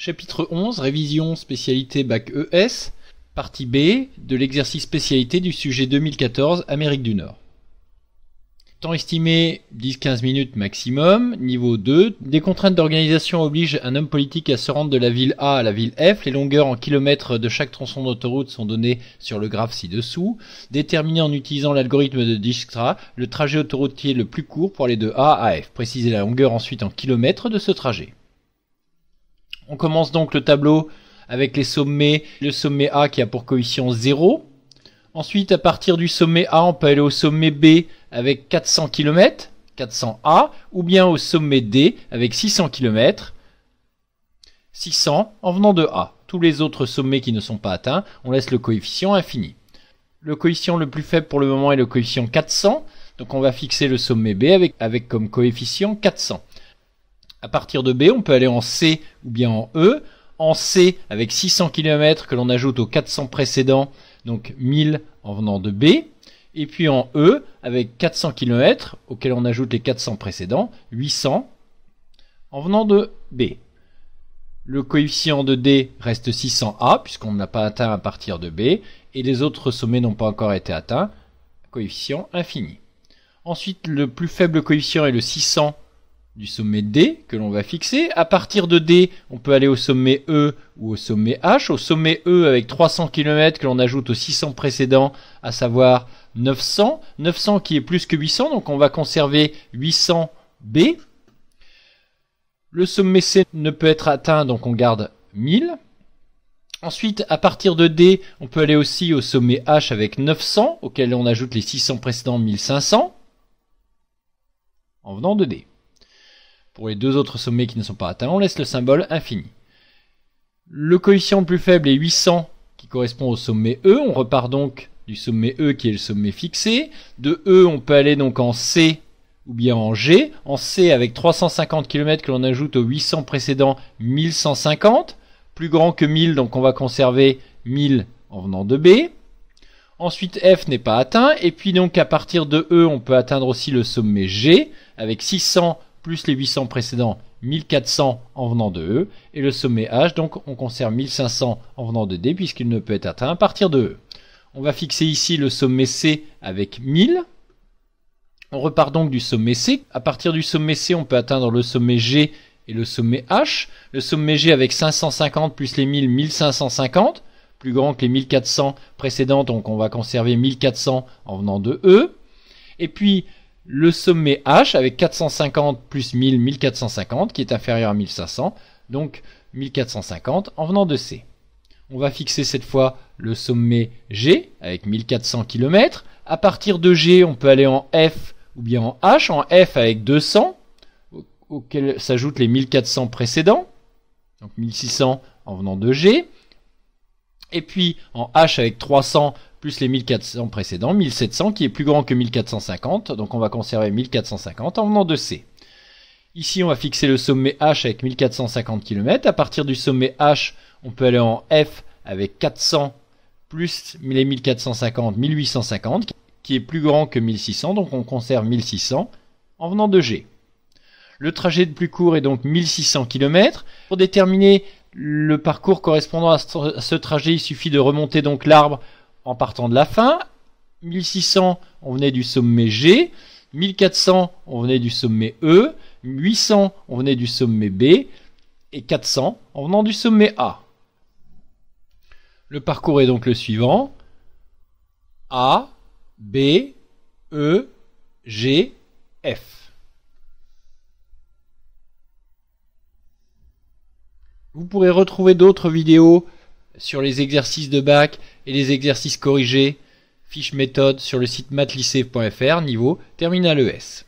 Chapitre 11, révision spécialité bac ES, partie B de l'exercice spécialité du sujet 2014, Amérique du Nord. Temps estimé 10-15 minutes maximum. Niveau 2, des contraintes d'organisation obligent un homme politique à se rendre de la ville A à la ville F. Les longueurs en kilomètres de chaque tronçon d'autoroute sont données sur le graphe ci-dessous. Déterminer en utilisant l'algorithme de Dijkstra le trajet autoroutier le plus court pour aller de A à F. Préciser la longueur ensuite en kilomètres de ce trajet. On commence donc le tableau avec les sommets. Le sommet A qui a pour coefficient 0. Ensuite, à partir du sommet A, on peut aller au sommet B avec 400 km, 400A, ou bien au sommet D avec 600 km, 600 en venant de A. Tous les autres sommets qui ne sont pas atteints, on laisse le coefficient infini. Le coefficient le plus faible pour le moment est le coefficient 400, donc on va fixer le sommet B avec comme coefficient 400. À partir de B, on peut aller en C ou bien en E. En C, avec 600 km que l'on ajoute aux 400 précédents, donc 1000 en venant de B. Et puis en E, avec 400 km, auxquels on ajoute les 400 précédents, 800 en venant de B. Le coefficient de D reste 600A, puisqu'on n'a pas atteint à partir de B, et les autres sommets n'ont pas encore été atteints, coefficient infini. Ensuite, le plus faible coefficient est le 600 du sommet D, que l'on va fixer. À partir de D, on peut aller au sommet E ou au sommet H. Au sommet E, avec 300 km que l'on ajoute aux 600 précédents, à savoir 900. 900 qui est plus que 800, donc on va conserver 800B. Le sommet C ne peut être atteint, donc on garde 1000. Ensuite, à partir de D, on peut aller aussi au sommet H avec 900, auquel on ajoute les 600 précédents, 1500, en venant de D. Pour les deux autres sommets qui ne sont pas atteints, on laisse le symbole infini. Le coefficient le plus faible est 800, qui correspond au sommet E. On repart donc du sommet E, qui est le sommet fixé. De E, on peut aller donc en C ou bien en G. En C, avec 350 km que l'on ajoute aux 800 précédents, 1150. Plus grand que 1000, donc on va conserver 1000 en venant de B. Ensuite, F n'est pas atteint. Et puis donc, à partir de E, on peut atteindre aussi le sommet G, avec 600 plus les 800 précédents, 1400 en venant de E, et le sommet H, donc on conserve 1500 en venant de D, puisqu'il ne peut être atteint à partir de E. On va fixer ici le sommet C avec 1000. On repart donc du sommet C. À partir du sommet C, on peut atteindre le sommet G et le sommet H. Le sommet G avec 550 plus les 1000, 1550, plus grand que les 1400 précédentes, donc on va conserver 1400 en venant de E. Et puis, le sommet H avec 450 plus 1000, 1450, qui est inférieur à 1500, donc 1450 en venant de C. On va fixer cette fois le sommet G avec 1400 km. À partir de G, on peut aller en F ou bien en H. En F avec 200, auquel s'ajoutent les 1400 précédents, donc 1600 en venant de G. Et puis en H avec 300 plus les 1400 précédents, 1700 qui est plus grand que 1450, donc on va conserver 1450 en venant de C. Ici on va fixer le sommet H avec 1450 km. À partir du sommet H, on peut aller en F avec 400 plus les 1450, 1850 qui est plus grand que 1600, donc on conserve 1600 en venant de G. Le trajet le plus court est donc 1600 km. Pour déterminer le parcours correspondant à ce trajet, il suffit de remonter donc l'arbre en partant de la fin. 1600, on venait du sommet G. 1400, on venait du sommet E. 800, on venait du sommet B. Et 400, en venant du sommet A. Le parcours est donc le suivant. A, B, E, G, F. Vous pourrez retrouver d'autres vidéos sur les exercices de bac et les exercices corrigés, fiches méthode sur le site mathlycée.fr, niveau Terminal ES.